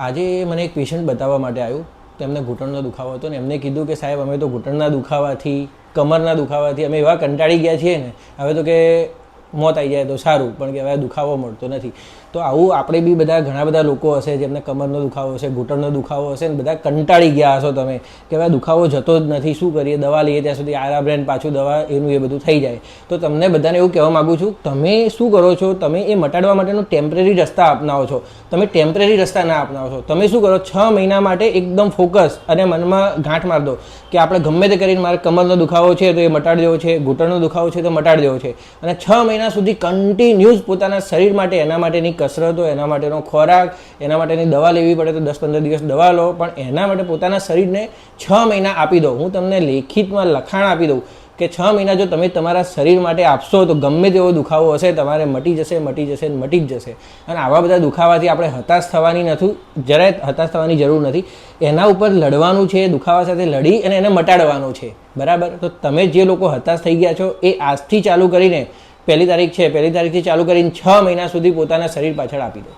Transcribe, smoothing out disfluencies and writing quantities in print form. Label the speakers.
Speaker 1: આજે મને એક પેશન્ટ બતાવવા માટે આવ્યું. તેમને ઘૂંટણનો દુખાવો હતો ને એમને કીધું કે સાહેબ અમે તો ઘૂંટણના દુખાવાથી કમરના દુખાવાથી અમે એવા કંટાળી ગયા છીએ ને હવે તો કે મોત આવી જાય તો સારું, પણ કે હવે દુખાવો મળતો નથી. તો આવું આપણે બી બધા ઘણા બધા લોકો હશે જેમને કમરનો દુખાવો હશે, ઘૂંટણનો દુખાવો હશે ને બધા કંટાળી ગયા હશો તમે કે હવે દુખાવો જતો જ નથી, શું કરીએ, દવા લઈએ ત્યાં સુધી આરામ રહે પાછું દવા એનું એ બધું થઈ જાય. તો તમને બધાને એવું કહેવા માગું છું, તમે શું કરો છો, તમે એ મટાડવા માટેનો ટેમ્પરરી રસ્તા અપનાવો છો. તમે ટેમ્પરરી રસ્તા ના અપનાવો છો. તમે શું કરો, 6 મહિના માટે એકદમ ફોકસ અને મનમાં ગાંઠ માર દો કે આપણે ગમે તે કરીને મારે કમરનો દુખાવો છે તો એ મટાડી દેવો છે, ઘૂંટણનો દુખાવો છે તો મટાડી દેવો છે. અને 6 મહિના સુધી કન્ટિન્યુઅસ પોતાના શરીર માટે એના માટેની કસરતો, એના માટેનો ખોરાક, એના માટેની દવા લેવી પડે તો 10-15 દિવસ દવા લો, પણ એના માટે પોતાના શરીરને 6 મહિના આપી દો. હું તમને લેખિતમાં લખાણ આપી દઉં કે 6 મહિના જો તમે તમારા શરીર માટે આપશો તો ગમે તેવો દુખાવો હશે તમારે મટી જશે, મટી જશે, મટી જ જશે. અને આવા બધા દુખાવાથી આપણે હતાશ થવાની નથી, જરાય હતાશ થવાની જરૂર નથી. એના ઉપર લડવાનું છે, દુખાવા સાથે લડી અને એને મટાડવાનું છે, બરાબર. તો તમે જે લોકો હતાશ થઈ ગયા છો એ આજથી ચાલુ કરીને 1લી તારીખ છે, 1લી તારીખથી ચાલુ કરીને 6 મહિના સુધી પોતાના શરીર પાછળ આપી દો.